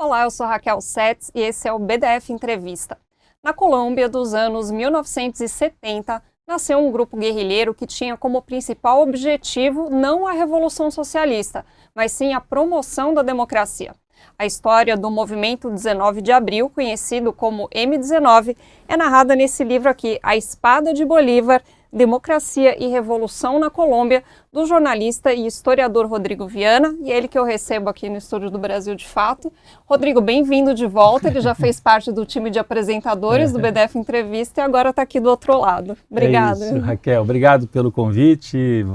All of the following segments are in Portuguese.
Olá, eu sou Raquel Setz e esse é o BDF Entrevista. Na Colômbia dos anos 1970, nasceu um grupo guerrilheiro que tinha como principal objetivo não a Revolução Socialista, mas sim a promoção da democracia. A história do movimento 19 de Abril, conhecido como M19, é narrada nesse livro aqui, A Espada de Bolívar, Democracia e Revolução na Colômbia, do jornalista e historiador Rodrigo Viana, e é ele que eu recebo aqui no Estúdio do Brasil de Fato. Rodrigo, bem-vindo de volta, ele já fez parte do time de apresentadores do BDF Entrevista e agora está aqui do outro lado. Obrigada. É isso, Raquel, obrigado pelo convite,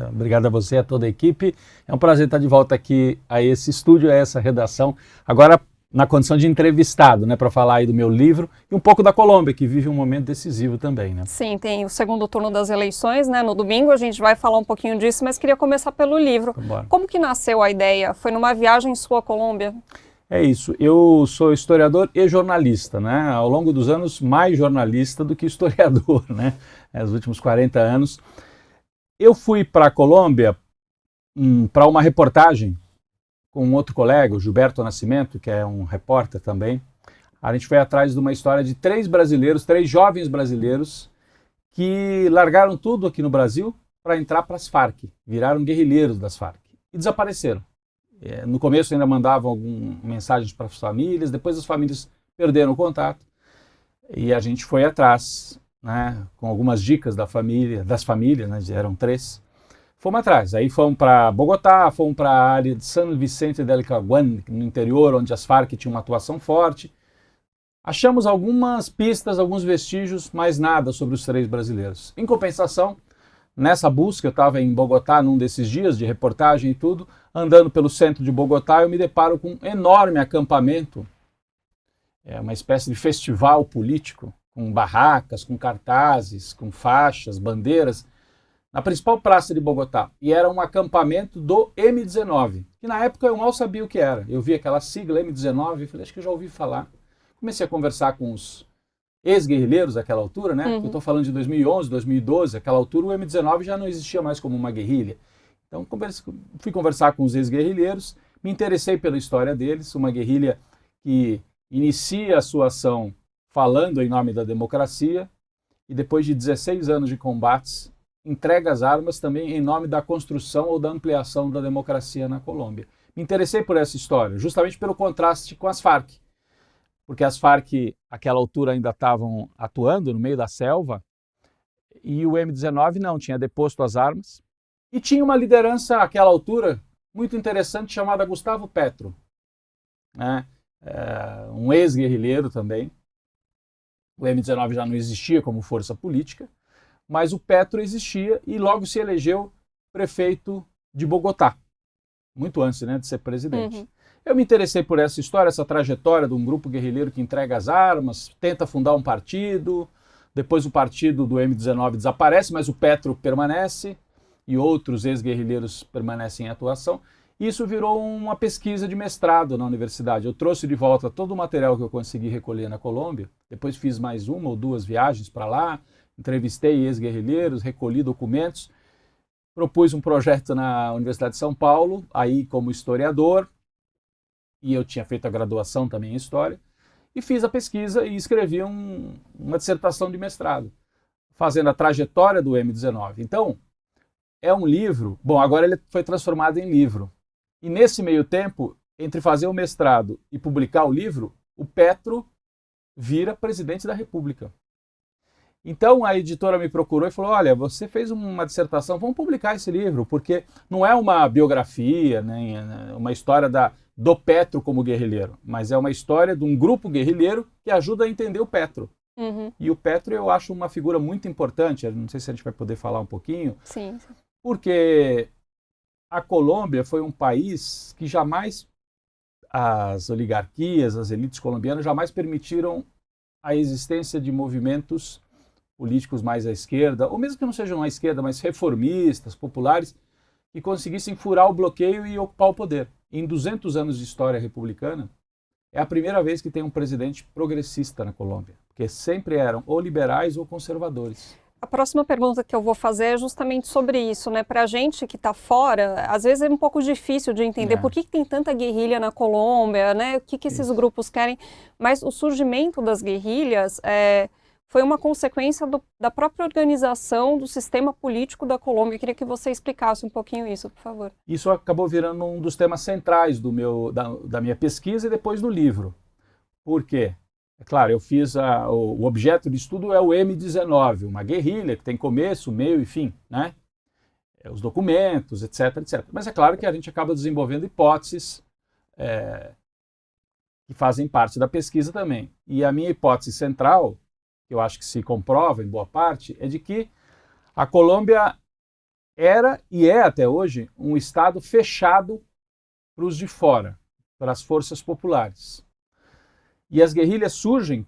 obrigado a você e a toda a equipe. É um prazer estar de volta aqui a esse estúdio, a essa redação, agora na condição de entrevistado, né, para falar aí do meu livro e um pouco da Colômbia, que vive um momento decisivo também, né? Sim, tem o segundo turno das eleições, né, no domingo, a gente vai falar um pouquinho disso, mas queria começar pelo livro. Vambora. Como que nasceu a ideia? Foi numa viagem sua à Colômbia? É isso, eu sou historiador e jornalista, né, ao longo dos anos mais jornalista do que historiador, né, nos últimos 40 anos. Eu fui para a Colômbia para uma reportagem com um outro colega, o Gilberto Nascimento, que é um repórter também. A gente foi atrás de uma história de três jovens brasileiros, que largaram tudo aqui no Brasil para entrar para as Farc, viraram guerrilheiros das Farc e desapareceram. No começo ainda mandavam algumas mensagens para as famílias, depois as famílias perderam o contato e a gente foi atrás, né, com algumas dicas das famílias, né, eram três. Fomos atrás, aí fomos para Bogotá, fomos para a área de San Vicente del Caguán, no interior, onde as Farc tinham uma atuação forte. Achamos algumas pistas, alguns vestígios, mas nada sobre os três brasileiros. Em compensação, nessa busca, eu estava em Bogotá num desses dias de reportagem e tudo, andando pelo centro de Bogotá, eu me deparo com um enorme acampamento, uma espécie de festival político, com barracas, com cartazes, com faixas, bandeiras, na principal praça de Bogotá, e era um acampamento do M19, que na época eu mal sabia o que era. Eu vi aquela sigla M19 e falei, acho que eu já ouvi falar. Comecei a conversar com os ex-guerrilheiros daquela altura, né? Eu estou falando de 2011, 2012, aquela altura o M19 já não existia mais como uma guerrilha. Então fui conversar com os ex-guerrilheiros, me interessei pela história deles, uma guerrilha que inicia a sua ação falando em nome da democracia, e depois de 16 anos de combates, entrega as armas também em nome da construção ou da ampliação da democracia na Colômbia. Me interessei por essa história, justamente pelo contraste com as Farc, porque as Farc, àquela altura, ainda estavam atuando no meio da selva, e o M19 não, tinha deposto as armas, e tinha uma liderança, àquela altura, muito interessante, chamada Gustavo Petro, né? Um ex-guerrilheiro também. O M19 já não existia como força política, mas o Petro existia e logo se elegeu prefeito de Bogotá, muito antes, né, de ser presidente. Eu me interessei por essa história, essa trajetória de um grupo guerrilheiro que entrega as armas, tenta fundar um partido, depois o partido do M19 desaparece, mas o Petro permanece e outros ex-guerrilheiros permanecem em atuação. Isso virou uma pesquisa de mestrado na universidade. Eu trouxe de volta todo o material que eu consegui recolher na Colômbia, depois fiz mais uma ou duas viagens para lá, entrevistei ex-guerrilheiros, recolhi documentos, propus um projeto na Universidade de São Paulo, aí como historiador, e eu tinha feito a graduação também em História, e fiz a pesquisa e escrevi uma dissertação de mestrado, fazendo a trajetória do M19. Então, é um livro, bom, agora ele foi transformado em livro, e nesse meio tempo, entre fazer o mestrado e publicar o livro, o Petro vira presidente da República. Então a editora me procurou e falou, olha, você fez uma dissertação, vamos publicar esse livro, porque não é uma biografia, nem uma história do Petro como guerrilheiro, mas é uma história de um grupo guerrilheiro que ajuda a entender o Petro. E o Petro eu acho uma figura muito importante, não sei se a gente vai poder falar um pouquinho, Sim. Porque a Colômbia foi um país que jamais, as oligarquias, as elites colombianas jamais permitiram a existência de movimentos políticos mais à esquerda, ou mesmo que não sejam à esquerda, mas reformistas, populares, que conseguissem furar o bloqueio e ocupar o poder. Em 200 anos de história republicana, é a primeira vez que tem um presidente progressista na Colômbia, porque sempre eram ou liberais ou conservadores. A próxima pergunta que eu vou fazer é justamente sobre isso, né? Para a gente que está fora, às vezes é um pouco difícil de entender por que tem tanta guerrilha na Colômbia, né? O que esses grupos querem. Mas o surgimento das guerrilhas foi uma consequência da própria organização do sistema político da Colômbia. Eu queria que você explicasse um pouquinho isso, por favor. Isso acabou virando um dos temas centrais da minha pesquisa e depois do livro. Por quê? É claro, eu fiz o objeto de estudo é o M19, uma guerrilha que tem começo, meio e fim, né? Os documentos, etc, etc. Mas é claro que a gente acaba desenvolvendo hipóteses que fazem parte da pesquisa também. E a minha hipótese central, que eu acho que se comprova em boa parte, é de que a Colômbia era e é até hoje um estado fechado para os de fora, para as forças populares. E as guerrilhas surgem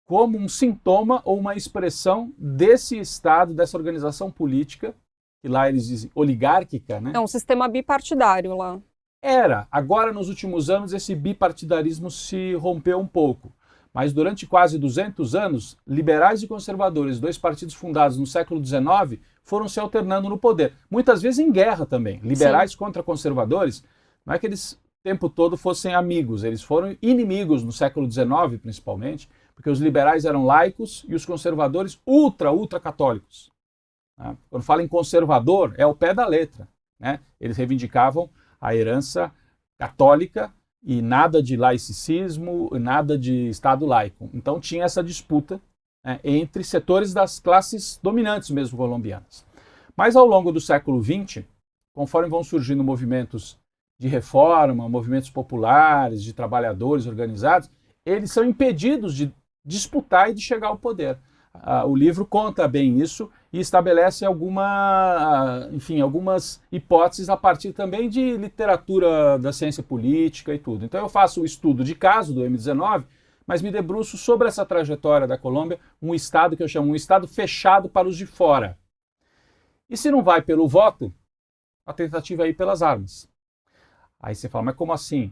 como um sintoma ou uma expressão desse Estado, dessa organização política, que lá eles dizem oligárquica, né? É um sistema bipartidário lá. Era. Agora, nos últimos anos, esse bipartidarismo se rompeu um pouco. Mas durante quase 200 anos, liberais e conservadores, dois partidos fundados no século XIX, foram se alternando no poder. Muitas vezes em guerra também. Liberais Sim. contra conservadores. Não é que eles o tempo todo fossem amigos, eles foram inimigos no século XIX, principalmente, porque os liberais eram laicos e os conservadores ultra católicos. Né? Quando fala em conservador, é o pé da letra. Né? Eles reivindicavam a herança católica e nada de laicismo, nada de Estado laico. Então tinha essa disputa entre setores das classes dominantes mesmo colombianas. Mas ao longo do século XX, conforme vão surgindo movimentos de reforma, movimentos populares, de trabalhadores organizados, eles são impedidos de disputar e de chegar ao poder. O livro conta bem isso e estabelece algumas hipóteses a partir também de literatura da ciência política e tudo. Então eu faço o estudo de caso do M19, mas me debruço sobre essa trajetória da Colômbia, um estado que eu chamo um estado fechado para os de fora. E se não vai pelo voto, a tentativa é ir pelas armas. Aí você fala, mas como assim?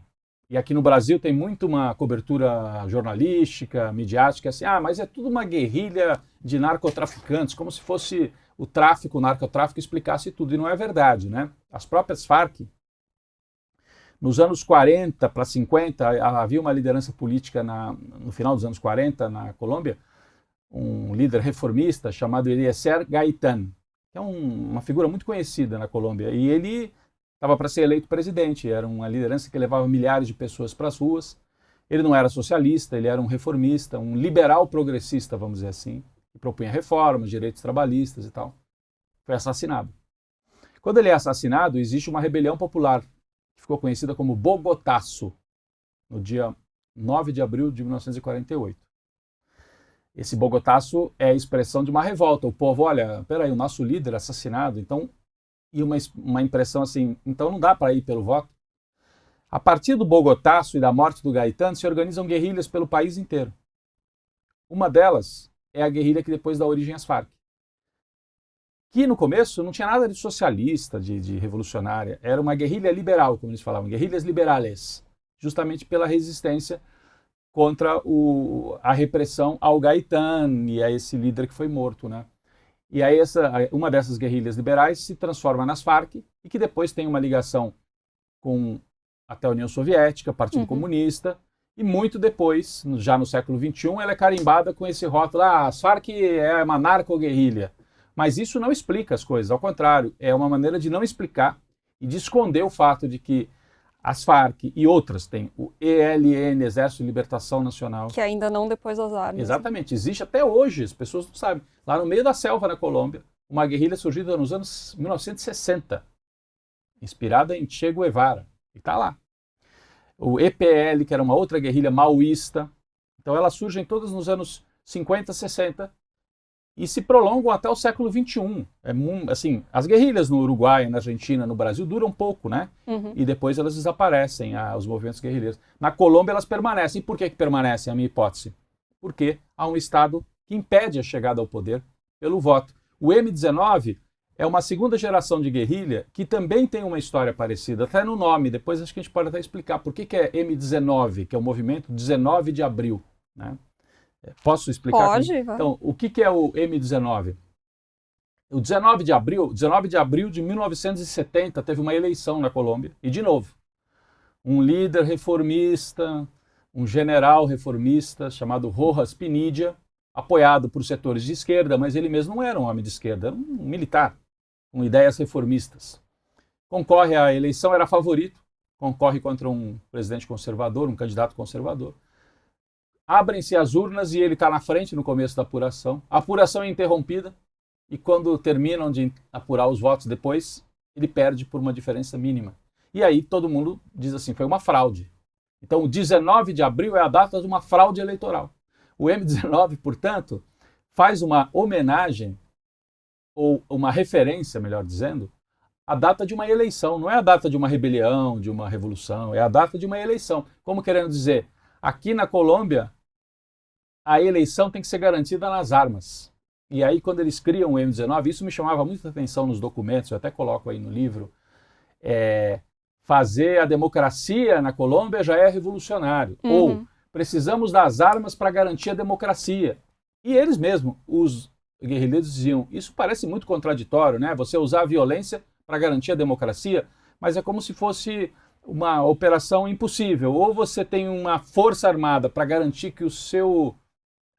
E aqui no Brasil tem muito uma cobertura jornalística, midiática, assim, mas é tudo uma guerrilha de narcotraficantes, como se fosse o tráfico, o narcotráfico explicasse tudo. E não é verdade, né? As próprias Farc, nos anos 40 para 50, havia uma liderança política no final dos anos 40 na Colômbia, um líder reformista chamado Eliezer Gaitán, que é uma figura muito conhecida na Colômbia. E ele estava para ser eleito presidente, era uma liderança que levava milhares de pessoas para as ruas. Ele não era socialista, ele era um reformista, um liberal progressista, vamos dizer assim, que propunha reformas, direitos trabalhistas e tal. Foi assassinado. Quando ele é assassinado, existe uma rebelião popular, que ficou conhecida como Bogotaço, no dia 9 de abril de 1948. Esse Bogotaço é a expressão de uma revolta. O povo, olha, peraí, o nosso líder assassinado, então... E uma impressão assim, então não dá para ir pelo voto. A partir do Bogotaço e da morte do Gaitán, se organizam guerrilhas pelo país inteiro. Uma delas é a guerrilha que depois dá origem às Farc. Que no começo não tinha nada de socialista, de revolucionária. Era uma guerrilha liberal, como eles falavam, guerrilhas liberales. Justamente pela resistência contra a repressão ao Gaitán e a esse líder que foi morto, né? E aí uma dessas guerrilhas liberais se transforma nas Farc e que depois tem uma ligação com até a União Soviética, Partido Comunista, e muito depois, já no século XXI, ela é carimbada com esse rótulo, as Farc é uma narco-guerrilha. Mas isso não explica as coisas, ao contrário, é uma maneira de não explicar e de esconder o fato de que as Farc e outras têm o ELN, Exército de Libertação Nacional. Que ainda não depois das armas. Exatamente, existe até hoje, as pessoas não sabem. Lá no meio da selva, na Colômbia, uma guerrilha surgida nos anos 1960, inspirada em Che Guevara, e está lá. O EPL, que era uma outra guerrilha maoísta. Então elas surgem todas nos anos 50, 60 e se prolongam até o século XXI. Assim, as guerrilhas no Uruguai, na Argentina, no Brasil duram pouco, né? E depois elas desaparecem, os movimentos guerrilheiros. Na Colômbia elas permanecem. E por que permanecem, a minha hipótese? Porque há um Estado que impede a chegada ao poder pelo voto. O M19 é uma segunda geração de guerrilha que também tem uma história parecida, até no nome. Depois acho que a gente pode até explicar por que é M19, que é o movimento 19 de abril, né? Posso explicar? Pode. Então, o que é o M19? o 19 de abril de 1970 teve uma eleição na Colômbia, e de novo, um líder reformista, um general reformista chamado Rojas Pinilla, apoiado por setores de esquerda, mas ele mesmo não era um homem de esquerda, era um militar, com ideias reformistas. Concorre à eleição, era favorito, concorre contra um presidente conservador, um candidato conservador. Abrem-se as urnas e ele está na frente no começo da apuração. A apuração é interrompida e quando terminam de apurar os votos depois, ele perde por uma diferença mínima. E aí todo mundo diz assim, foi uma fraude. Então o 19 de abril é a data de uma fraude eleitoral. O M19, portanto, faz uma homenagem, ou uma referência, melhor dizendo, à data de uma eleição. Não é a data de uma rebelião, de uma revolução, é a data de uma eleição. Como querendo dizer, aqui na Colômbia, a eleição tem que ser garantida nas armas. E aí, quando eles criam o M19, isso me chamava muita atenção nos documentos, eu até coloco aí no livro, fazer a democracia na Colômbia já é revolucionário. Ou precisamos das armas para garantir a democracia. E eles mesmos, os guerrilheiros, diziam, isso parece muito contraditório, né? Você usar a violência para garantir a democracia, mas é como se fosse uma operação impossível. Ou você tem uma força armada para garantir que o seu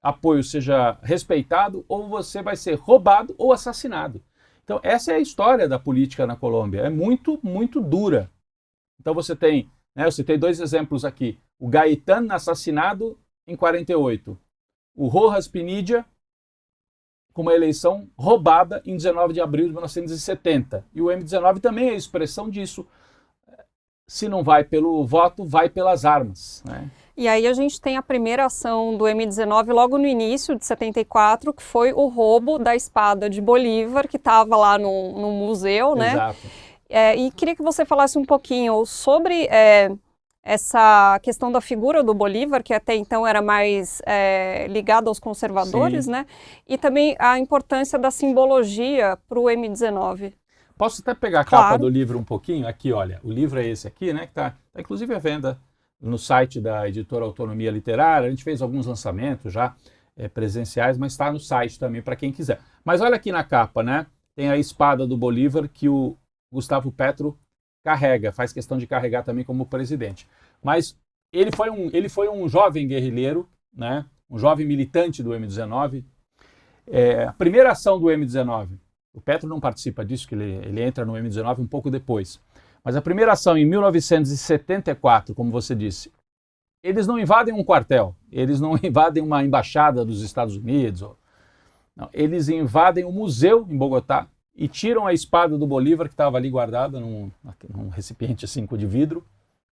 apoio seja respeitado, ou você vai ser roubado ou assassinado. Então essa é a história da política na Colômbia, é muito, muito dura. Então você tem, eu citei dois exemplos aqui, o Gaitán assassinado em 48, o Rojas Pinilla com uma eleição roubada em 19 de abril de 1970. E o M19 também é a expressão disso. Se não vai pelo voto, vai pelas armas, né? E aí a gente tem a primeira ação do M19 logo no início de 74, que foi o roubo da espada de Bolívar, que estava lá no museu, né? Exato. E queria que você falasse um pouquinho sobre essa questão da figura do Bolívar, que até então era mais ligada aos conservadores, né? E também a importância da simbologia para o M19. Posso até pegar a capa do livro um pouquinho? Aqui, olha, o livro é esse aqui, né? Que tá inclusive à venda no site da editora Autonomia Literária. A gente fez alguns lançamentos já presenciais, mas está no site também para quem quiser. Mas olha aqui na capa, né? Tem a espada do Bolívar que o Gustavo Petro carrega, faz questão de carregar também como presidente. Mas ele foi um jovem guerrilheiro, né? Um jovem militante do M19. A primeira ação do M19, o Petro não participa disso, que ele entra no M19 um pouco depois. Mas a primeira ação em 1974, como você disse, eles não invadem um quartel, eles não invadem uma embaixada dos Estados Unidos, não, eles invadem um museu em Bogotá e tiram a espada do Bolívar que estava ali guardada num recipiente assim de vidro,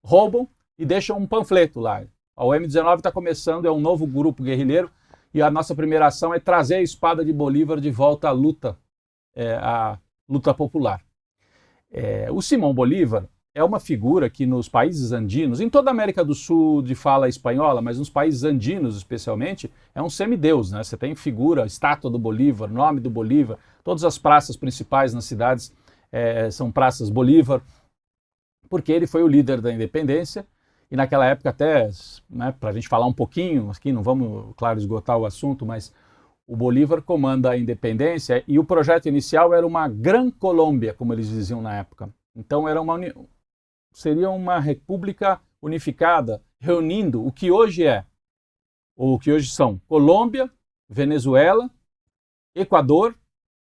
roubam e deixam um panfleto lá. O M19 está começando, é um novo grupo guerrilheiro e a nossa primeira ação é trazer a espada de Bolívar de volta à luta popular. O Simão Bolívar é uma figura que nos países andinos, em toda a América do Sul de fala espanhola, mas nos países andinos especialmente, é um semideus, né? Você tem figura, estátua do Bolívar, nome do Bolívar, todas as praças principais nas cidades são praças Bolívar, porque ele foi o líder da independência e naquela época até, né, para a gente falar um pouquinho, aqui não vamos, claro, esgotar o assunto, mas o Bolívar comanda a independência e o projeto inicial era uma Gran Colômbia, como eles diziam na época. Então seria uma república unificada, reunindo o que hoje ou o que hoje são Colômbia, Venezuela, Equador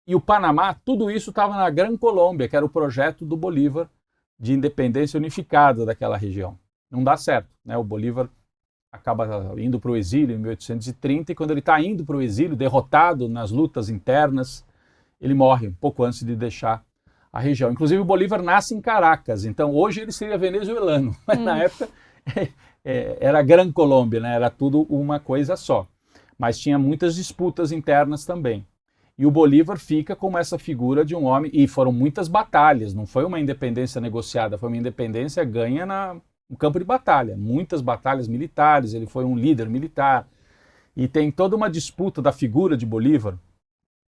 e o Panamá. Tudo isso estava na Gran Colômbia, que era o projeto do Bolívar de independência unificada daquela região. Não dá certo, né? O Bolívar acaba indo para o exílio em 1830 e quando ele está indo para o exílio, derrotado nas lutas internas, ele morre um pouco antes de deixar a região. Inclusive o Bolívar nasce em Caracas, então hoje ele seria venezuelano, mas na época era Gran Colômbia, né? Era tudo uma coisa só. Mas tinha muitas disputas internas também. E o Bolívar fica como essa figura de um homem, e foram muitas batalhas, não foi uma independência negociada, foi uma independência ganha no campo de batalha, muitas batalhas militares, ele foi um líder militar, e tem toda uma disputa da figura de Bolívar,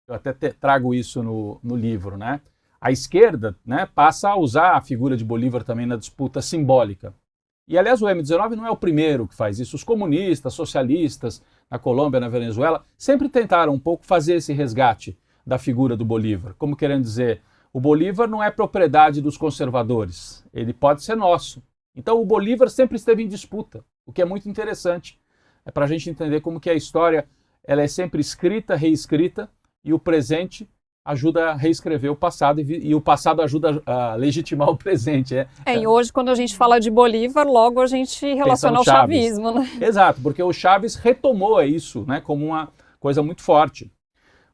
eu até trago isso no livro, né? A esquerda, né, passa a usar a figura de Bolívar também na disputa simbólica. E, aliás, o M19 não é o primeiro que faz isso. Os comunistas, socialistas, na Colômbia, na Venezuela, sempre tentaram um pouco fazer esse resgate da figura do Bolívar, como querendo dizer, o Bolívar não é propriedade dos conservadores, ele pode ser nosso. Então o Bolívar sempre esteve em disputa, o que é muito interessante. É para a gente entender como que a história ela é sempre escrita, reescrita, e o presente ajuda a reescrever o passado e o passado ajuda a legitimar o presente. E hoje, quando a gente fala de Bolívar, logo a gente relaciona ao chavismo, né? Exato, porque o Chaves retomou isso, né, como uma coisa muito forte.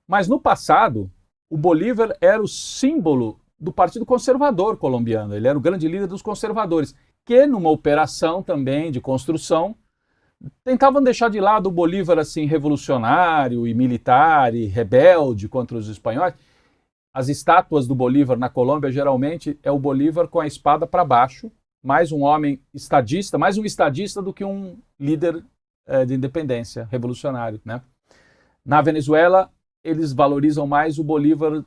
Mas no passado, o Bolívar era o símbolo do Partido Conservador colombiano, ele era o grande líder dos conservadores, que numa operação também de construção, tentavam deixar de lado o Bolívar assim revolucionário e militar e rebelde contra os espanhóis. As estátuas do Bolívar na Colômbia geralmente é o Bolívar com a espada para baixo, mais um homem estadista, mais um estadista do que um líder de independência revolucionário, né? Na Venezuela eles valorizam mais o Bolívar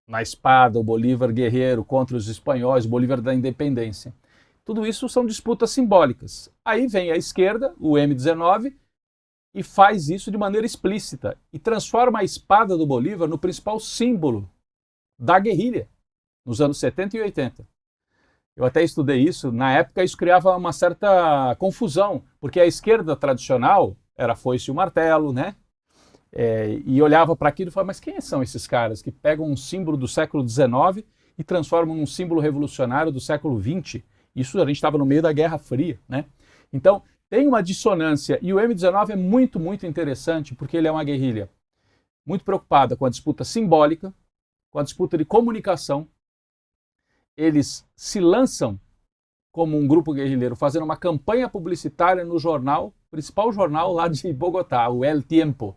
na espada, o Bolívar guerreiro contra os espanhóis, o Bolívar da independência. Tudo isso são disputas simbólicas. Aí vem a esquerda, o M19, e faz isso de maneira explícita e transforma a espada do Bolívar no principal símbolo da guerrilha, nos anos 70 e 80. Eu até estudei isso, na época isso criava uma certa confusão, porque a esquerda tradicional era a foice e o martelo, né? E olhava para aquilo e falava, mas quem são esses caras que pegam um símbolo do século XIX e transformam num símbolo revolucionário do século XX? Isso a gente estava no meio da Guerra Fria, né? Então, tem uma dissonância. E o M19 é muito, muito interessante, porque ele é uma guerrilha muito preocupada com a disputa simbólica, com a disputa de comunicação. Eles se lançam como um grupo guerrilheiro, fazendo uma campanha publicitária no jornal, principal jornal lá de Bogotá, o El Tiempo.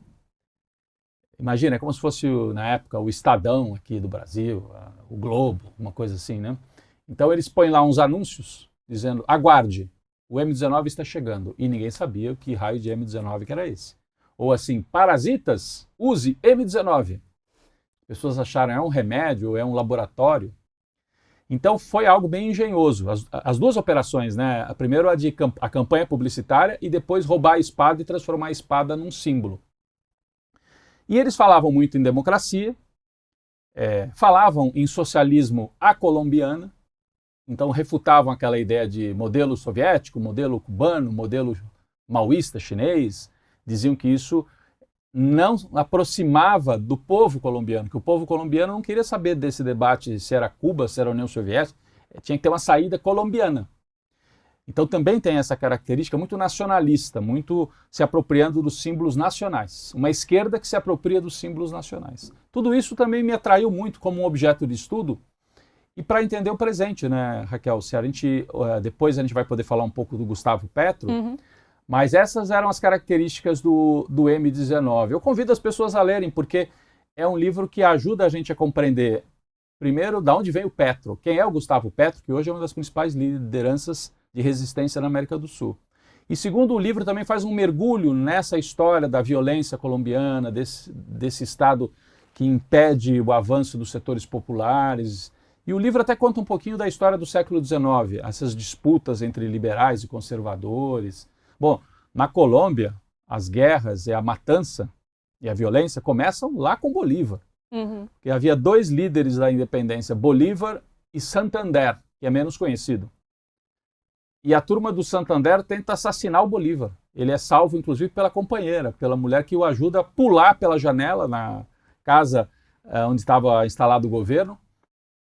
Imagina, é como se fosse, na época, o Estadão aqui do Brasil, o Globo, uma coisa assim, né? Então eles põem lá uns anúncios dizendo, aguarde, o M19 está chegando. E ninguém sabia que raio de M19 que era esse. Ou assim, parasitas, use M19. As pessoas acharam, é um remédio, é um laboratório. Então foi algo bem engenhoso. As duas operações, né? A primeira a campanha publicitária e depois roubar a espada e transformar a espada num símbolo. E eles falavam muito em democracia, falavam em socialismo à colombiana, então refutavam aquela ideia de modelo soviético, modelo cubano, modelo maoísta chinês, diziam que isso não aproximava do povo colombiano, que o povo colombiano não queria saber desse debate se era Cuba, se era União Soviética, tinha que ter uma saída colombiana. Então também tem essa característica muito nacionalista, muito se apropriando dos símbolos nacionais. Uma esquerda que se apropria dos símbolos nacionais. Tudo isso também me atraiu muito como um objeto de estudo e para entender o presente, né, Raquel? Se a gente, depois a gente vai poder falar um pouco do Gustavo Petro, mas essas eram as características do M19. Eu convido as pessoas a lerem, porque é um livro que ajuda a gente a compreender, primeiro, de onde vem o Petro, quem é o Gustavo Petro, que hoje é uma das principais lideranças de resistência na América do Sul. E segundo, o livro também faz um mergulho nessa história da violência colombiana, desse Estado que impede o avanço dos setores populares. E o livro até conta um pouquinho da história do século XIX, essas disputas entre liberais e conservadores. Bom, na Colômbia, as guerras e a matança e a violência começam lá com Bolívar. Porque havia dois líderes da independência, Bolívar e Santander, que é menos conhecido. E a turma do Santander tenta assassinar o Bolívar. Ele é salvo, inclusive, pela companheira, pela mulher que o ajuda a pular pela janela na casa onde estava instalado o governo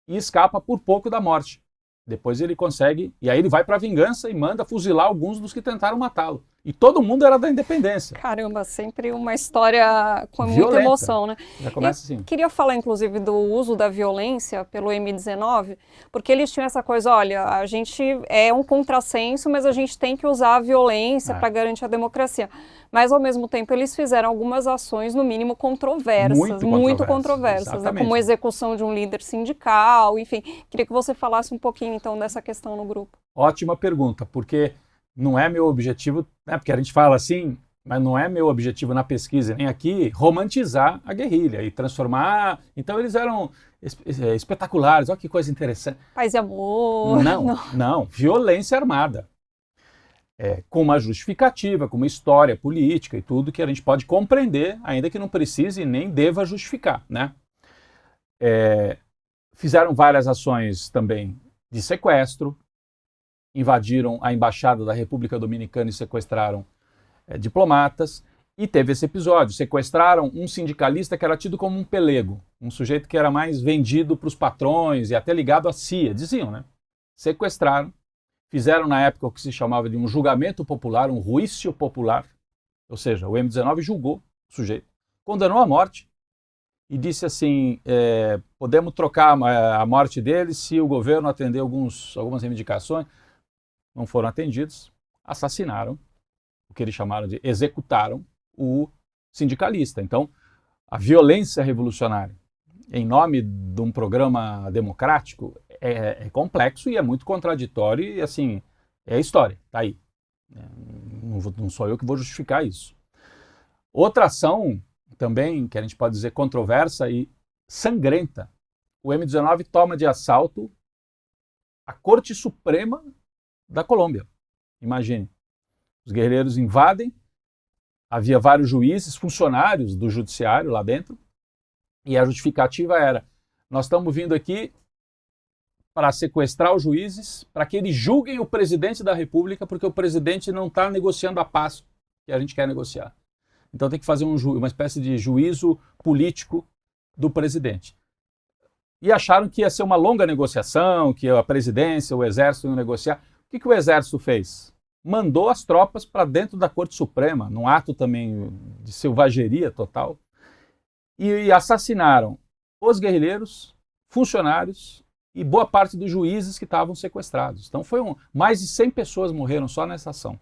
e escapa por pouco da morte. Depois ele consegue, e aí ele vai para a vingança e manda fuzilar alguns dos que tentaram matá-lo. E todo mundo era da independência. Caramba, sempre uma história com violenta. Muita emoção, né? Já começa assim. Queria falar, inclusive, do uso da violência pelo M19, porque eles tinham essa coisa, olha, a gente é um contrassenso, mas a gente tem que usar a violência para garantir a democracia. Mas, ao mesmo tempo, eles fizeram algumas ações, no mínimo, controversas, muito controversas, né? Como a execução de um líder sindical, enfim. Queria que você falasse um pouquinho, então, dessa questão no grupo. Ótima pergunta, porque não é meu objetivo, né, porque a gente fala assim, mas não é meu objetivo na pesquisa, nem aqui, romantizar a guerrilha e transformar... Então eles eram espetaculares, olha que coisa interessante. Paz e amor. Não, violência armada. Com uma justificativa, com uma história política e tudo que a gente pode compreender, ainda que não precise nem deva justificar, né? fizeram várias ações também de sequestro, invadiram a embaixada da República Dominicana e sequestraram diplomatas. E teve esse episódio, sequestraram um sindicalista que era tido como um pelego, um sujeito que era mais vendido para os patrões e até ligado à CIA, diziam, né? Sequestraram, fizeram na época o que se chamava de um julgamento popular, um juízo popular, ou seja, o M19 julgou o sujeito, condenou à morte e disse assim, podemos trocar a morte dele se o governo atender algumas reivindicações. Não foram atendidos, assassinaram, o que eles chamaram de executaram, o sindicalista. Então, a violência revolucionária, em nome de um programa democrático, é complexo e é muito contraditório e, assim, é história, tá aí. Não sou eu que vou justificar isso. Outra ação, também, que a gente pode dizer controversa e sangrenta, o M19 toma de assalto a Corte Suprema da Colômbia. Imagine, os guerrilheiros invadem, havia vários juízes, funcionários do judiciário lá dentro, e a justificativa era, nós estamos vindo aqui para sequestrar os juízes, para que eles julguem o presidente da República, porque o presidente não está negociando a paz que a gente quer negociar. Então tem que fazer uma espécie de juízo político do presidente. E acharam que ia ser uma longa negociação, que a presidência, o exército iam negociar. O que o exército fez? Mandou as tropas para dentro da Corte Suprema, num ato também de selvageria total, e assassinaram os guerrilheiros, funcionários e boa parte dos juízes que estavam sequestrados. Então mais de 100 pessoas morreram só nessa ação.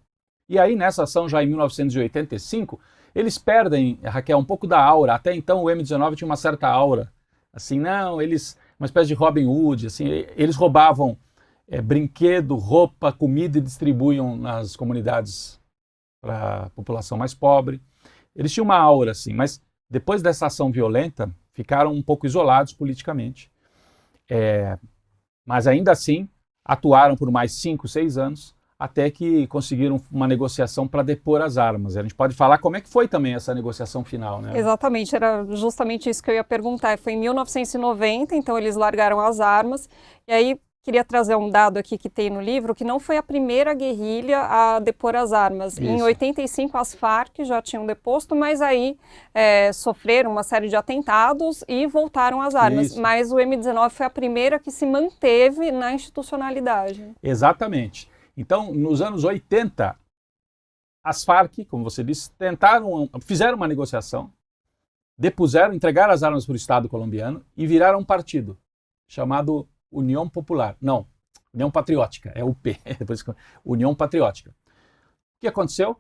E aí nessa ação, já em 1985, eles perdem, Raquel, um pouco da aura. Até então o M19 tinha uma certa aura. Assim, uma espécie de Robin Hood, assim, eles roubavam brinquedo, roupa, comida e distribuíam nas comunidades para a população mais pobre. Eles tinham uma aura, assim, mas depois dessa ação violenta, ficaram um pouco isolados politicamente. Mas ainda assim, atuaram por mais 5, 6 anos, até que conseguiram uma negociação para depor as armas. A gente pode falar como é que foi também essa negociação final, né? Exatamente, era justamente isso que eu ia perguntar. Foi em 1990, então eles largaram as armas, e aí queria trazer um dado aqui que tem no livro, que não foi a primeira guerrilha a depor as armas. Isso. Em 85, as Farc já tinham deposto, mas aí sofreram uma série de atentados e voltaram às armas. Isso. Mas o M19 foi a primeira que se manteve na institucionalidade. Exatamente. Então, nos anos 80, as Farc, como você disse, fizeram uma negociação, depuseram, entregaram as armas para o Estado colombiano e viraram um partido chamado União Popular. Não, União Patriótica, é UP, depois União Patriótica. O que aconteceu?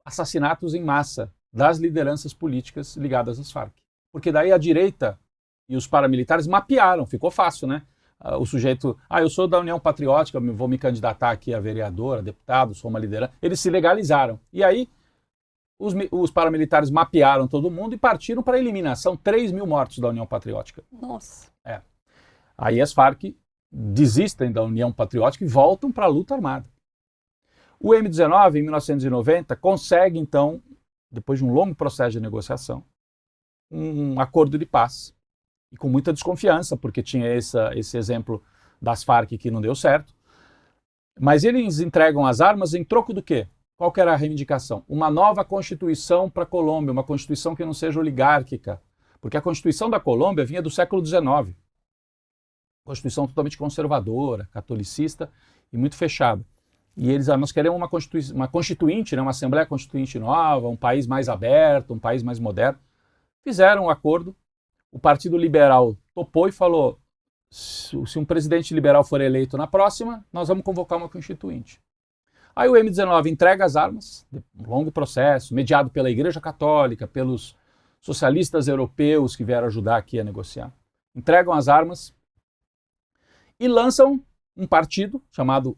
Assassinatos em massa das lideranças políticas ligadas às Farc. Porque daí a direita e os paramilitares mapearam, ficou fácil, né? O sujeito, eu sou da União Patriótica, vou me candidatar aqui a vereador, a deputado, sou uma liderança. Eles se legalizaram. E aí os paramilitares mapearam todo mundo e partiram para a eliminação. 3 mil mortos da União Patriótica. Nossa. Aí as Farc desistem da União Patriótica e voltam para a luta armada. O M19, em 1990, consegue, então, depois de um longo processo de negociação, um acordo de paz. E com muita desconfiança, porque tinha esse exemplo das Farc que não deu certo. Mas eles entregam as armas em troco do quê? Qual que era a reivindicação? Uma nova Constituição para a Colômbia, uma Constituição que não seja oligárquica. Porque a Constituição da Colômbia vinha do século XIX. Constituição totalmente conservadora, catolicista e muito fechada. E nós queremos uma constituinte, uma Assembleia Constituinte nova, um país mais aberto, um país mais moderno. Fizeram um acordo. O Partido Liberal topou e falou, se um presidente liberal for eleito na próxima, nós vamos convocar uma constituinte. Aí o M19 entrega as armas, um longo processo, mediado pela Igreja Católica, pelos socialistas europeus que vieram ajudar aqui a negociar. Entregam as armas e lançam um partido chamado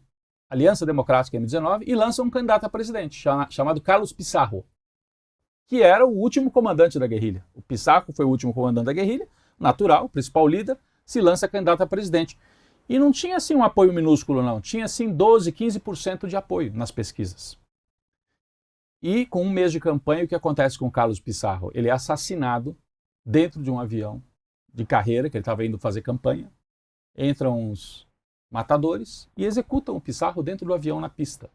Aliança Democrática M19 e lançam um candidato a presidente chamado Carlos Pizarro, que era o último comandante da guerrilha. O Pizarro foi o último comandante da guerrilha, natural, o principal líder, se lança candidato a presidente. E não tinha assim um apoio minúsculo, não. Tinha assim 12, 15% de apoio nas pesquisas. E com um mês de campanha, o que acontece com o Carlos Pizarro? Ele é assassinado dentro de um avião de carreira, que ele estava indo fazer campanha. Entram uns matadores e executam o Pizarro dentro do avião na pista.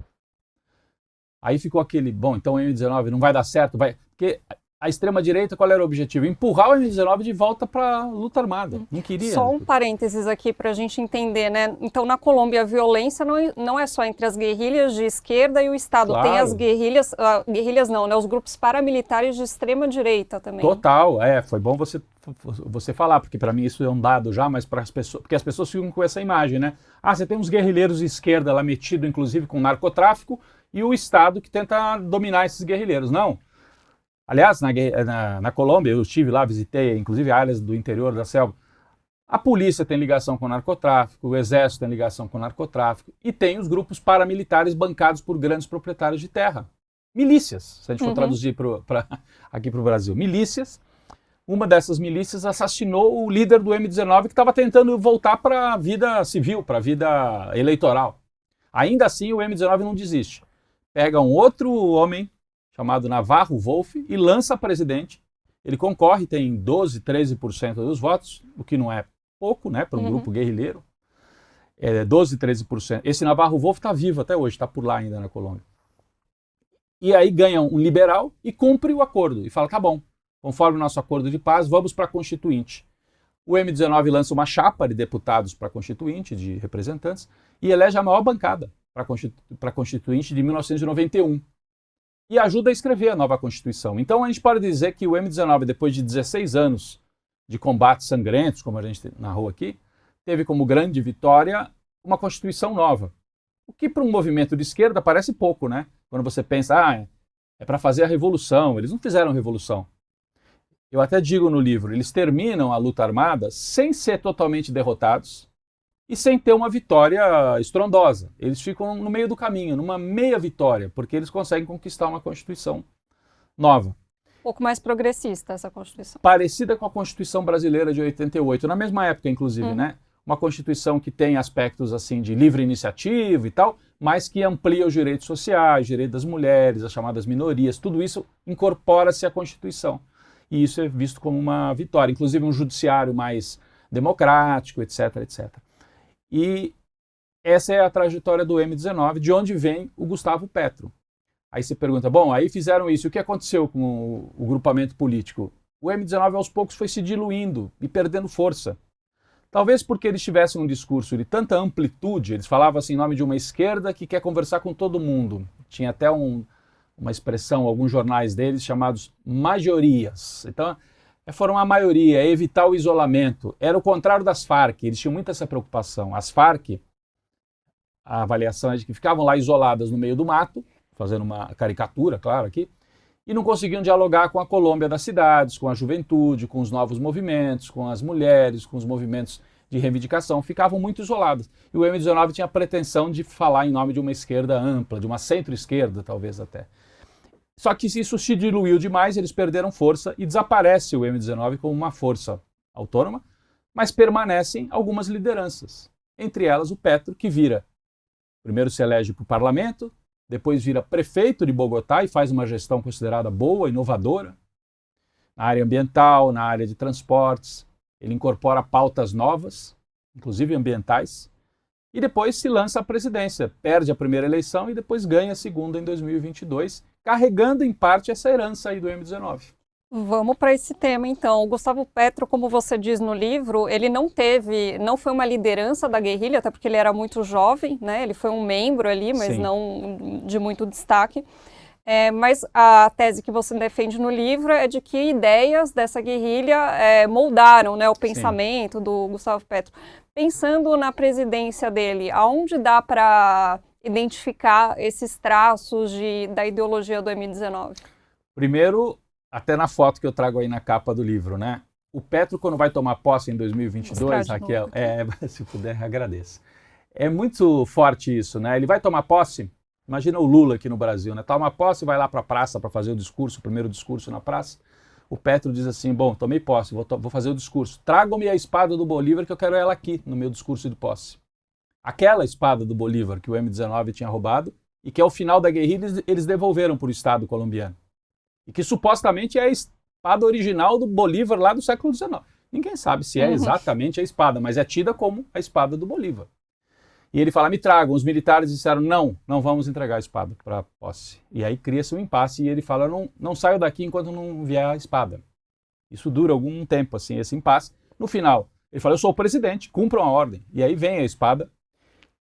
Aí ficou aquele, bom, então o M19 não vai dar certo, vai... Porque a extrema-direita, qual era o objetivo? Empurrar o M19 de volta para a luta armada. Não queria. Só um parênteses aqui para a gente entender, né? Então, na Colômbia, a violência não é só entre as guerrilhas de esquerda e o Estado. Claro. Tem as guerrilhas não, né? Os grupos paramilitares de extrema-direita também. Total, foi bom você falar, porque para mim isso é um dado já, mas para as pessoas, porque as pessoas ficam com essa imagem, né? Ah, você tem uns guerrilheiros de esquerda lá metidos, inclusive, com narcotráfico, e o Estado que tenta dominar esses guerrilheiros. Não. Aliás, na Colômbia, eu estive lá, visitei, inclusive, áreas do interior da selva. A polícia tem ligação com o narcotráfico, o exército tem ligação com o narcotráfico, e tem os grupos paramilitares bancados por grandes proprietários de terra. Milícias, se a gente for traduzir aqui para o Brasil. Milícias. Uma dessas milícias assassinou o líder do M19 que estava tentando voltar para a vida civil, para a vida eleitoral. Ainda assim, o M19 não desiste. Pega um outro homem, chamado Navarro Wolff, e lança presidente. Ele concorre, tem 12, 13% dos votos, o que não é pouco, né, para um grupo guerrilheiro. 12, 13%. Esse Navarro Wolff está vivo até hoje, está por lá ainda na Colômbia. E aí ganha um liberal e cumpre o acordo. E fala, tá bom, conforme o nosso acordo de paz, vamos para a Constituinte. O M19 lança uma chapa de deputados para a Constituinte, de representantes, e elege a maior bancada para a Constituinte de 1991. E ajuda a escrever a nova Constituição. Então a gente pode dizer que o M19, depois de 16 anos de combates sangrentos, como a gente narrou aqui, teve como grande vitória uma Constituição nova. O que para um movimento de esquerda parece pouco, né? Quando você pensa, é para fazer a revolução. Eles não fizeram revolução. Eu até digo no livro, eles terminam a luta armada sem ser totalmente derrotados e sem ter uma vitória estrondosa. Eles ficam no meio do caminho, numa meia vitória, porque eles conseguem conquistar uma Constituição nova. Um pouco mais progressista essa Constituição. Parecida com a Constituição brasileira de 88, na mesma época, inclusive, né? Uma Constituição que tem aspectos assim de livre iniciativa e tal, mas que amplia os direitos sociais, direitos das mulheres, as chamadas minorias, tudo isso incorpora-se à Constituição. E isso é visto como uma vitória, inclusive um judiciário mais democrático, etc, etc. E essa é a trajetória do M19, de onde vem o Gustavo Petro. Aí você pergunta, bom, aí fizeram isso, o que aconteceu com o grupamento político? O M19 aos poucos foi se diluindo e perdendo força. Talvez porque eles tivessem um discurso de tanta amplitude, eles falavam assim em nome de uma esquerda que quer conversar com todo mundo. Tinha até uma expressão, alguns jornais deles, chamados majorias. Então, foram a maioria, evitar o isolamento. Era o contrário das Farc, eles tinham muito essa preocupação. As Farc, a avaliação é de que ficavam lá isoladas no meio do mato, fazendo uma caricatura, claro, aqui, e não conseguiam dialogar com a Colômbia das cidades, com a juventude, com os novos movimentos, com as mulheres, com os movimentos de reivindicação, ficavam muito isoladas. E o M19 tinha a pretensão de falar em nome de uma esquerda ampla, de uma centro-esquerda, talvez até. Só que isso se diluiu demais, eles perderam força e desaparece o M19 como uma força autônoma, mas permanecem algumas lideranças. Entre elas o Petro, que primeiro se elege para o parlamento, depois vira prefeito de Bogotá e faz uma gestão considerada boa, inovadora, na área ambiental, na área de transportes. Ele incorpora pautas novas, inclusive ambientais, e depois se lança à presidência, perde a primeira eleição e depois ganha a segunda em 2022, carregando em parte essa herança aí do M19. Vamos para esse tema então. O Gustavo Petro, como você diz no livro, ele não foi uma liderança da guerrilha, até porque ele era muito jovem, né? Ele foi um membro ali, mas Sim. não de muito destaque. Mas a tese que você defende no livro é de que ideias dessa guerrilha moldaram, né, o pensamento do Gustavo Petro. Pensando na presidência dele, aonde dá para identificar esses traços da ideologia do M19? Primeiro, até na foto que eu trago aí na capa do livro, né? O Petro, quando vai tomar posse em 2022, Raquel, se puder, agradeço. É muito forte isso, né? Ele vai tomar posse, imagina o Lula aqui no Brasil, né? Toma posse, vai lá para a praça para fazer o primeiro discurso na praça. O Petro diz assim, bom, tomei posse, vou fazer o discurso. Tragam-me a espada do Bolívar que eu quero ela aqui no meu discurso de posse. Aquela espada do Bolívar que o M19 tinha roubado e que ao final da guerrilha eles devolveram para o Estado colombiano. E que supostamente é a espada original do Bolívar lá do século XIX. Ninguém sabe se é exatamente a espada, mas é tida como a espada do Bolívar. E ele fala, me tragam. Os militares disseram, não vamos entregar a espada para posse. E aí cria-se um impasse e ele fala, não saio daqui enquanto não vier a espada. Isso dura algum tempo, assim, esse impasse. No final, ele fala, eu sou o presidente, cumpram a ordem. E aí vem a espada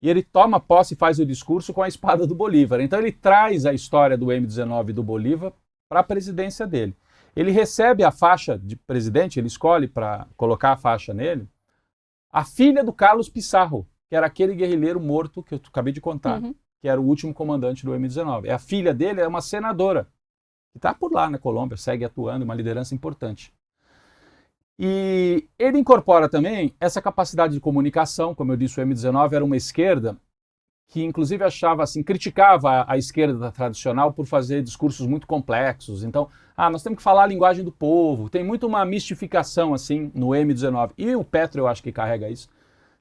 e ele toma posse e faz o discurso com a espada do Bolívar. Então ele traz a história do M19 do Bolívar para a presidência dele. Ele recebe a faixa de presidente, ele escolhe para colocar a faixa nele, a filha do Carlos Pissarro, que era aquele guerrilheiro morto que eu acabei de contar, que era o último comandante do M19. A filha dele é uma senadora, que está por lá na Colômbia, segue atuando, uma liderança importante. E ele incorpora também essa capacidade de comunicação, como eu disse, o M19 era uma esquerda que inclusive achava assim, criticava a esquerda tradicional por fazer discursos muito complexos. Então, nós temos que falar a linguagem do povo. Tem muito uma mistificação assim no M19. E o Petro eu acho que carrega isso.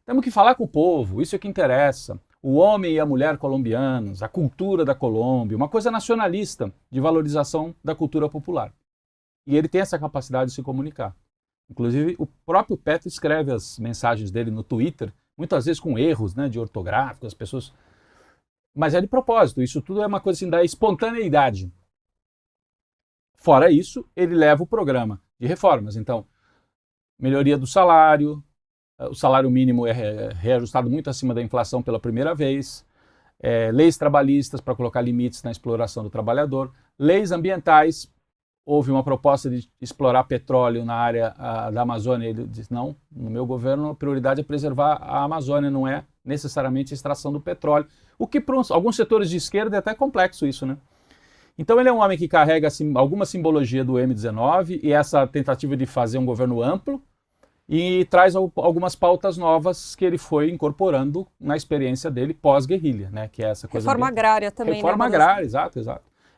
Temos que falar com o povo, isso é que interessa. O homem e a mulher colombianos, a cultura da Colômbia, uma coisa nacionalista de valorização da cultura popular. E ele tem essa capacidade de se comunicar. Inclusive, o próprio Petro escreve as mensagens dele no Twitter, muitas vezes com erros, né, de ortográfico, as pessoas... Mas é de propósito, isso tudo é uma coisa assim da espontaneidade. Fora isso, ele leva o programa de reformas. Então, melhoria do salário, o salário mínimo é reajustado muito acima da inflação pela primeira vez, leis trabalhistas para colocar limites na exploração do trabalhador, leis ambientais. Houve uma proposta de explorar petróleo na área da Amazônia. Ele disse, não, no meu governo a prioridade é preservar a Amazônia, não é necessariamente a extração do petróleo. O que para alguns setores de esquerda é até complexo isso, né? Então ele é um homem que carrega assim, alguma simbologia do M19 e essa tentativa de fazer um governo amplo e traz algumas pautas novas que ele foi incorporando na experiência dele pós-guerrilha, né? Que é essa coisa reforma agrária também. Reforma agrária, exato.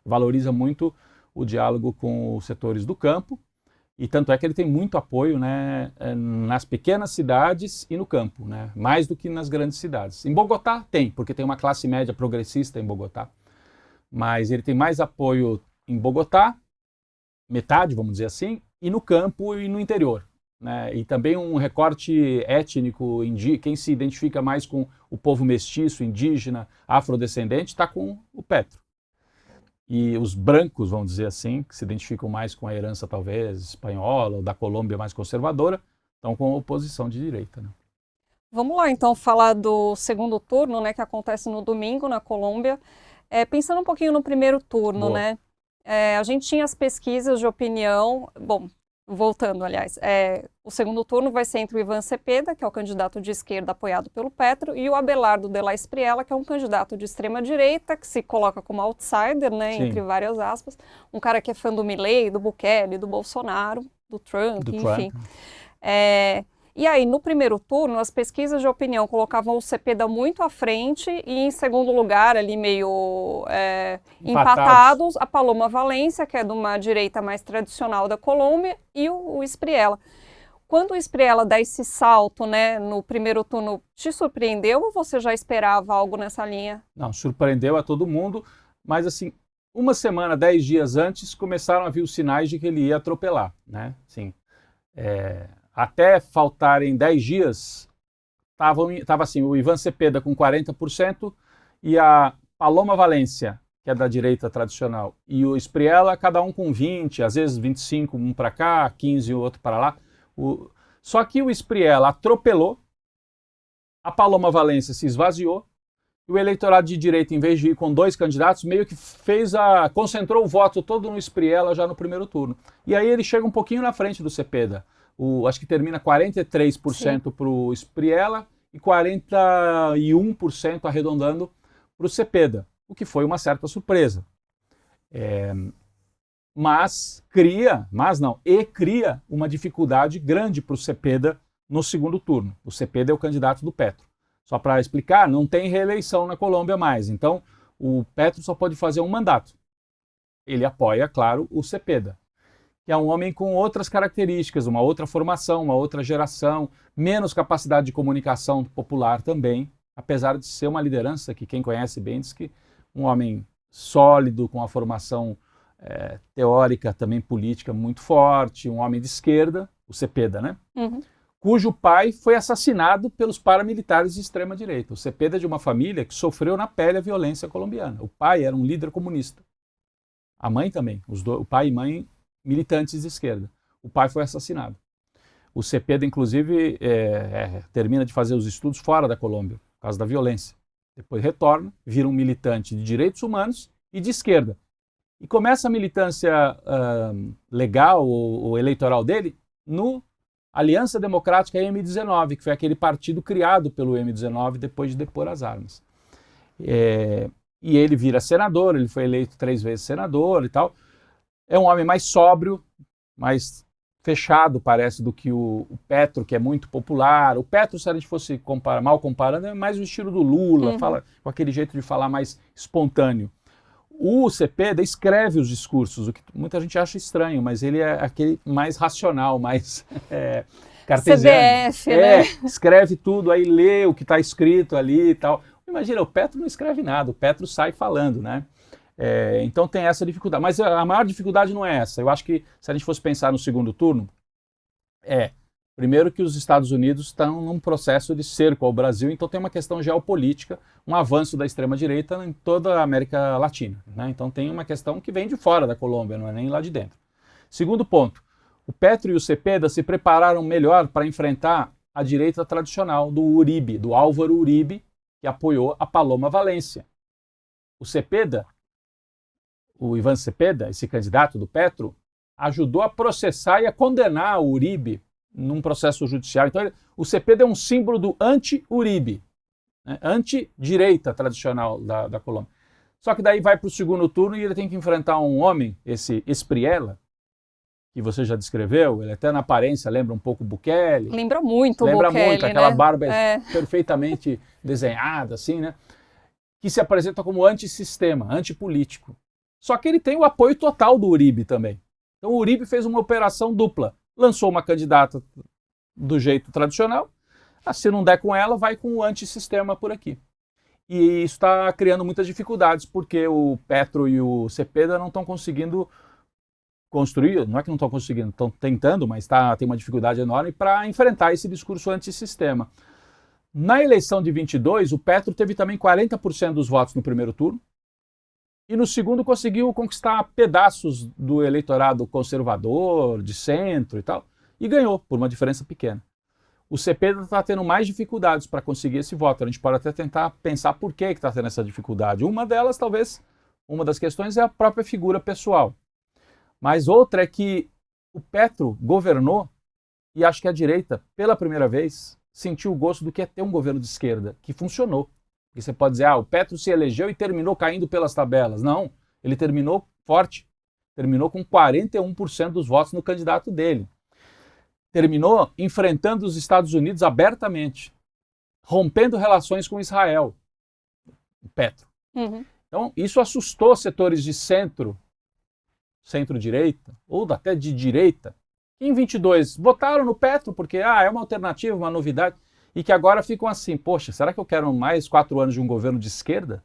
Valoriza muito o diálogo com os setores do campo, e tanto é que ele tem muito apoio, né, nas pequenas cidades e no campo, né, mais do que nas grandes cidades. Em Bogotá tem, porque tem uma classe média progressista em Bogotá, mas ele tem mais apoio em Bogotá, metade, vamos dizer assim, e no campo e no interior. Né, e também um recorte étnico, quem se identifica mais com o povo mestiço, indígena, afrodescendente, está com o Petro. E os brancos, vamos dizer assim, que se identificam mais com a herança talvez espanhola ou da Colômbia mais conservadora, estão com a oposição de direita. Né? Vamos lá então falar do segundo turno, né, que acontece no domingo na Colômbia. Pensando um pouquinho no primeiro turno, Boa. né? A gente tinha as pesquisas de opinião, bom, voltando, aliás, o segundo turno vai ser entre o Iván Cepeda, que é o candidato de esquerda apoiado pelo Petro, e o Abelardo de la Espriella, que é um candidato de extrema-direita, que se coloca como outsider, né, entre várias aspas, um cara que é fã do Milei, do Bukele, do Bolsonaro, do Trump, enfim. E aí, no primeiro turno, as pesquisas de opinião colocavam o Cepeda muito à frente e, em segundo lugar, ali meio empatados, a Paloma Valencia, que é de uma direita mais tradicional da Colômbia, e o Espriella. Quando o Espriella dá esse salto, né, no primeiro turno, te surpreendeu ou você já esperava algo nessa linha? Não, surpreendeu a todo mundo, mas assim, uma semana, 10 dias antes, começaram a vir os sinais de que ele ia atropelar, né? Assim, até faltarem 10 dias, estava assim, o Iván Cepeda com 40% e a Paloma Valencia, que é da direita tradicional, e o Espriella, cada um com 20%, às vezes 25%, um para cá, 15% o outro para lá. Só que o Espriella atropelou, a Paloma Valencia se esvaziou, e o eleitorado de direita, em vez de ir com dois candidatos, meio que concentrou o voto todo no Espriella já no primeiro turno. E aí ele chega um pouquinho na frente do Cepeda. Acho que termina 43% para o Espriella e 41% arredondando para o Cepeda, o que foi uma certa surpresa. Mas cria uma dificuldade grande para o Cepeda no segundo turno. O Cepeda é o candidato do Petro. Só para explicar, não tem reeleição na Colômbia mais, então o Petro só pode fazer um mandato. Ele apoia, claro, o Cepeda, que é um homem com outras características, uma outra formação, uma outra geração, menos capacidade de comunicação popular também, apesar de ser uma liderança que quem conhece bem diz que um homem sólido, com uma formação teórica, também política muito forte, um homem de esquerda, o Cepeda, né? Uhum. Cujo pai foi assassinado pelos paramilitares de extrema-direita. O Cepeda é de uma família que sofreu na pele a violência colombiana. O pai era um líder comunista. A mãe também. O pai e mãe militantes de esquerda. O pai foi assassinado. O Cepeda, inclusive, termina de fazer os estudos fora da Colômbia, por causa da violência. Depois retorna, vira um militante de direitos humanos e de esquerda. E começa a militância legal ou eleitoral dele no Aliança Democrática M19, que foi aquele partido criado pelo M19 depois de depor as armas. E ele vira senador, ele foi eleito 3 vezes senador e tal. É um homem mais sóbrio, mais fechado, parece, do que o Petro, que é muito popular. O Petro, se a gente fosse mal comparando, é mais o estilo do Lula, fala com aquele jeito de falar mais espontâneo. O Cepeda escreve os discursos, o que muita gente acha estranho, mas ele é aquele mais racional, mais cartesiano. CDF, né? Escreve tudo, aí lê o que está escrito ali e tal. Imagina, o Petro não escreve nada, o Petro sai falando, né? Então tem essa dificuldade. Mas a maior dificuldade não é essa. Eu acho que se a gente fosse pensar no segundo turno, primeiro que os Estados Unidos estão num processo de cerco ao Brasil, então tem uma questão geopolítica, um avanço da extrema-direita em toda a América Latina, né? Então tem uma questão que vem de fora da Colômbia, não é nem lá de dentro. Segundo ponto, o Petro e o Cepeda se prepararam melhor para enfrentar a direita tradicional do Uribe, do Álvaro Uribe, que apoiou a Paloma Valência. O Cepeda, o Ivan Cepeda, esse candidato do Petro, ajudou a processar e a condenar o Uribe num processo judicial. Então, o Cepeda é um símbolo do anti-Uribe, né? Anti-direita tradicional da Colômbia. Só que daí vai para o segundo turno e ele tem que enfrentar um homem, esse Espriella, que você já descreveu, ele até na aparência lembra um pouco o Bukele. Lembra muito o Bukele, aquela né? barba perfeitamente desenhada, assim, né? Que se apresenta como antissistema, antipolítico. Só que ele tem o apoio total do Uribe também. Então o Uribe fez uma operação dupla. Lançou uma candidata do jeito tradicional, se não der com ela, vai com o antissistema por aqui. E isso está criando muitas dificuldades, porque o Petro e o Cepeda não estão conseguindo construir, não é que não estão conseguindo, estão tentando, mas tem uma dificuldade enorme para enfrentar esse discurso antissistema. Na eleição de 22, o Petro teve também 40% dos votos no primeiro turno, e no segundo conseguiu conquistar pedaços do eleitorado conservador, de centro e tal, e ganhou por uma diferença pequena. O Cepeda está tendo mais dificuldades para conseguir esse voto. A gente pode até tentar pensar por que está tendo essa dificuldade. Uma delas, talvez, uma das questões é a própria figura pessoal. Mas outra é que o Petro governou e acho que a direita, pela primeira vez, sentiu o gosto do que é ter um governo de esquerda, que funcionou. Porque você pode dizer, o Petro se elegeu e terminou caindo pelas tabelas. Não, ele terminou forte. Terminou com 41% dos votos no candidato dele. Terminou enfrentando os Estados Unidos abertamente, rompendo relações com Israel, o Petro. Uhum. Então, isso assustou setores de centro-direita, ou até de direita, que em 22 votaram no Petro porque é uma alternativa, uma novidade, e que agora ficam assim, poxa, será que eu quero mais 4 anos de um governo de esquerda?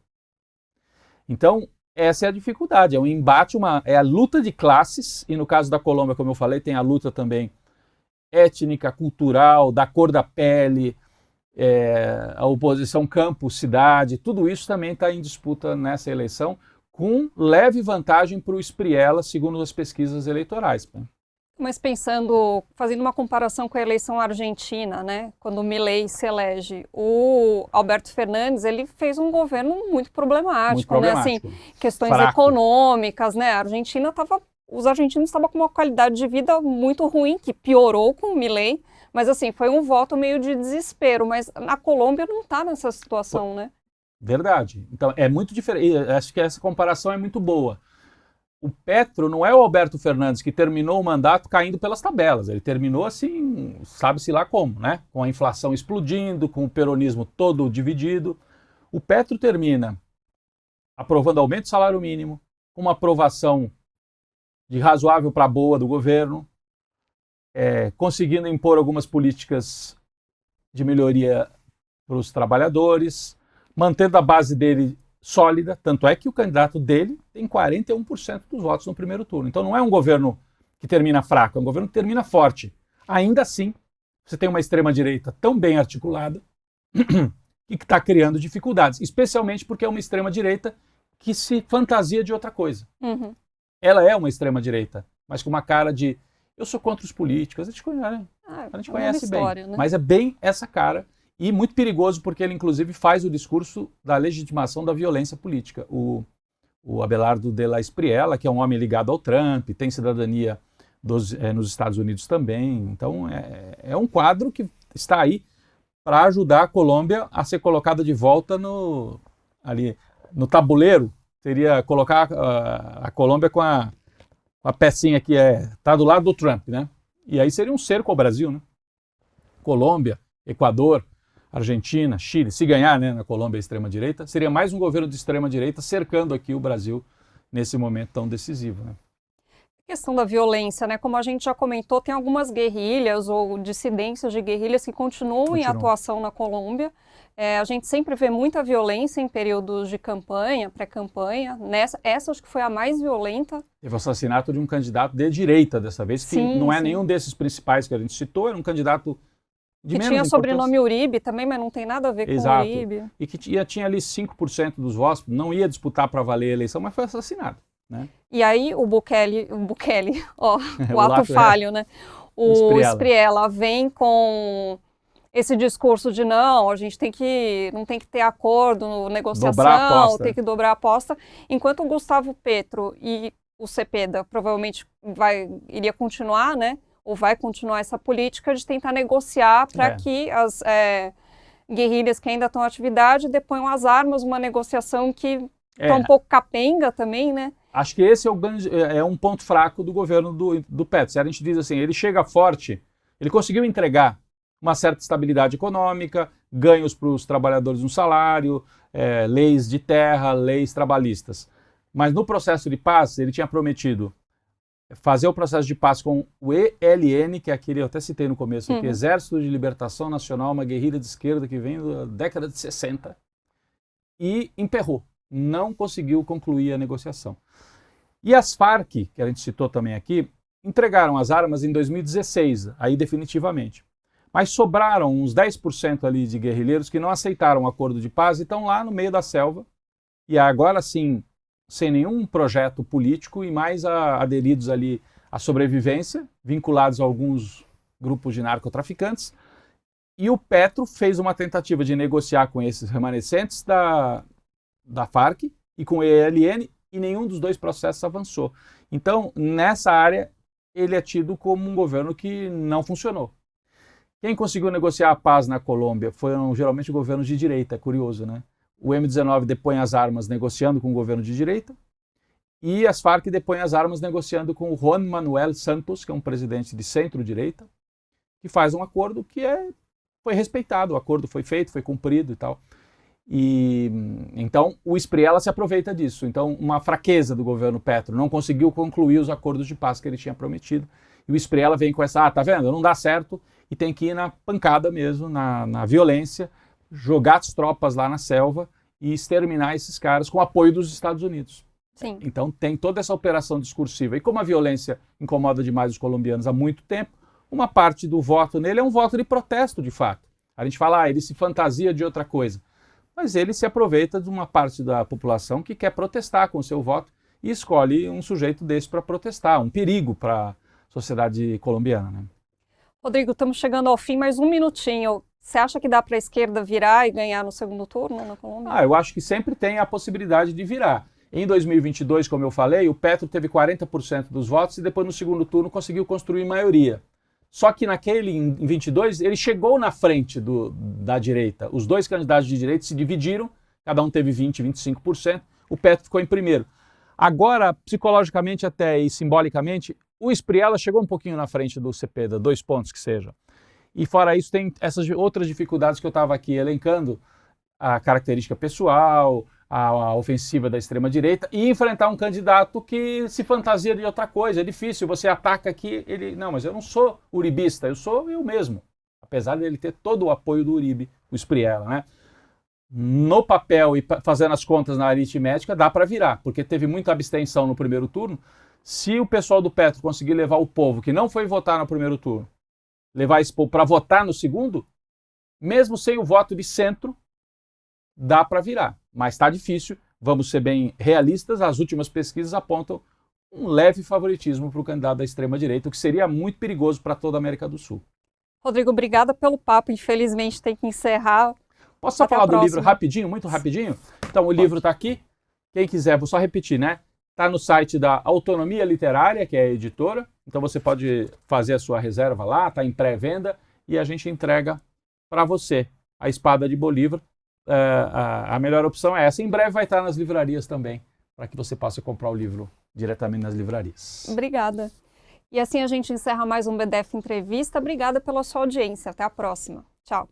Então, essa é a dificuldade, é um embate, é a luta de classes, e no caso da Colômbia, como eu falei, tem a luta também étnica, cultural, da cor da pele, a oposição campo-cidade, tudo isso também está em disputa nessa eleição, com leve vantagem para o Espriella, segundo as pesquisas eleitorais. Mas fazendo uma comparação com a eleição argentina, né, quando o Milei se elege, o Alberto Fernandes, ele fez um governo muito problemático, né, assim, questões econômicas, né, os argentinos estavam com uma qualidade de vida muito ruim, que piorou com o Milei, mas assim, foi um voto meio de desespero, mas na Colômbia não está nessa situação, né? Verdade. Então, é muito diferente, acho que essa comparação é muito boa. O Petro não é o Alberto Fernandes que terminou o mandato caindo pelas tabelas. Ele terminou assim, sabe-se lá como, né? Com a inflação explodindo, com o peronismo todo dividido. O Petro termina aprovando aumento do salário mínimo, com uma aprovação de razoável para boa do governo, conseguindo impor algumas políticas de melhoria para os trabalhadores, mantendo a base dele sólida, tanto é que o candidato dele tem 41% dos votos no primeiro turno. Então não é um governo que termina fraco, é um governo que termina forte. Ainda assim, você tem uma extrema-direita tão bem articulada e que está criando dificuldades, especialmente porque é uma extrema-direita que se fantasia de outra coisa. Uhum. Ela é uma extrema-direita, mas com uma cara de eu sou contra os políticos, a gente conhece história, bem, né? mas é bem essa cara e muito perigoso porque ele inclusive faz o discurso da legitimação da violência política. O Abelardo de la Espriella, que é um homem ligado ao Trump, tem cidadania nos Estados Unidos também, então é um quadro que está aí para ajudar a Colômbia a ser colocada de volta ali no tabuleiro, seria colocar a Colômbia com a pecinha que está do lado do Trump, né? E aí seria um cerco ao Brasil, né? Colômbia, Equador, Argentina, Chile, se ganhar, né, na Colômbia a extrema-direita, seria mais um governo de extrema-direita cercando aqui o Brasil nesse momento tão decisivo, né? A questão da violência, né? Como a gente já comentou, tem algumas guerrilhas ou dissidências de guerrilhas que continuam em atuação na Colômbia. A gente sempre vê muita violência em períodos de campanha, pré-campanha. Essa acho que foi a mais violenta. Teve o assassinato de um candidato de direita dessa vez, que não é nenhum desses principais que a gente citou, era um candidato de menos importância. Que tinha sobrenome Uribe também, mas não tem nada a ver com o Uribe. E que tinha ali 5% dos votos, não ia disputar para valer a eleição, mas foi assassinado. Né? E aí o Bukele, ó, o ato falho, né? O Espriella vem com esse discurso de não, a gente não tem que ter acordo, negociação, tem que dobrar a aposta, enquanto o Gustavo Petro e o Cepeda provavelmente iria continuar, né? Ou vai continuar essa política de tentar negociar para que as guerrilhas que ainda estão em atividade deponham as armas, uma negociação que está um pouco capenga também, né? Acho que esse é um ponto fraco do governo do Petro. Se a gente diz assim, ele chega forte, ele conseguiu entregar uma certa estabilidade econômica, ganhos para os trabalhadores no salário, leis de terra, leis trabalhistas. Mas no processo de paz, ele tinha prometido fazer o processo de paz com o ELN, que é aquele, eu até citei no começo aqui, Exército de Libertação Nacional, uma guerrilha de esquerda que vem da década de 60, e emperrou. Não conseguiu concluir a negociação. E as Farc, que a gente citou também aqui, entregaram as armas em 2016, aí definitivamente. Mas sobraram uns 10% ali de guerrilheiros que não aceitaram o acordo de paz e estão lá no meio da selva. E agora sim, sem nenhum projeto político e mais aderidos ali à sobrevivência, vinculados a alguns grupos de narcotraficantes. E o Petro fez uma tentativa de negociar com esses remanescentes da Farc e com o ELN, e nenhum dos dois processos avançou. Então, nessa área, ele é tido como um governo que não funcionou. Quem conseguiu negociar a paz na Colômbia foram geralmente governos de direita, é curioso, né? O M19 depõe as armas negociando com o governo de direita, e as Farc depõem as armas negociando com o Juan Manuel Santos, que é um presidente de centro-direita, que faz um acordo que foi respeitado, o acordo foi feito, foi cumprido e tal. E então o Espriella se aproveita disso. Então, uma fraqueza do governo Petro, não conseguiu concluir os acordos de paz que ele tinha prometido. E o Espriella vem com essa, tá vendo? Não dá certo e tem que ir na pancada mesmo, na violência, jogar as tropas lá na selva e exterminar esses caras com o apoio dos Estados Unidos. Sim. Então tem toda essa operação discursiva. E como a violência incomoda demais os colombianos há muito tempo, uma parte do voto nele é um voto de protesto, de fato. A gente fala, ele se fantasia de outra coisa. Mas ele se aproveita de uma parte da população que quer protestar com o seu voto e escolhe um sujeito desse para protestar, um perigo para a sociedade colombiana, né? Rodrigo, estamos chegando ao fim, mais um minutinho. Você acha que dá para a esquerda virar e ganhar no segundo turno na Colômbia? Eu acho que sempre tem a possibilidade de virar. Em 2022, como eu falei, o Petro teve 40% dos votos e depois no segundo turno conseguiu construir maioria. Só que em 22, ele chegou na frente da direita. Os dois candidatos de direita se dividiram, cada um teve 20%, 25%, o Petro ficou em primeiro. Agora, psicologicamente até e simbolicamente, o Espriella chegou um pouquinho na frente do Cepeda, 2 pontos que seja. E fora isso, tem essas outras dificuldades que eu estava aqui elencando, a característica pessoal, a ofensiva da extrema-direita e enfrentar um candidato que se fantasia de outra coisa. É difícil, você ataca aqui, não, mas eu não sou uribista, eu sou eu mesmo. Apesar dele ter todo o apoio do Uribe, o Espriella, né? No papel e fazendo as contas na aritmética, dá para virar, porque teve muita abstenção no primeiro turno. Se o pessoal do Petro conseguir levar o povo que não foi votar no primeiro turno levar esse povo para votar no segundo, mesmo sem o voto de centro, dá para virar. Mas está difícil, vamos ser bem realistas, as últimas pesquisas apontam um leve favoritismo para o candidato da extrema-direita, o que seria muito perigoso para toda a América do Sul. Rodrigo, obrigada pelo papo, infelizmente tem que encerrar. Posso só falar do livro rapidinho, muito rapidinho? Então, o livro está aqui, quem quiser, vou só repetir, né? Está no site da Autonomia Literária, que é a editora, então você pode fazer a sua reserva lá, está em pré-venda, e a gente entrega para você A Espada de Bolívar. A melhor opção é essa. Em breve vai estar nas livrarias também, para que você possa comprar o livro diretamente nas livrarias. Obrigada. E assim a gente encerra mais um BDF Entrevista. Obrigada pela sua audiência. Até a próxima. Tchau.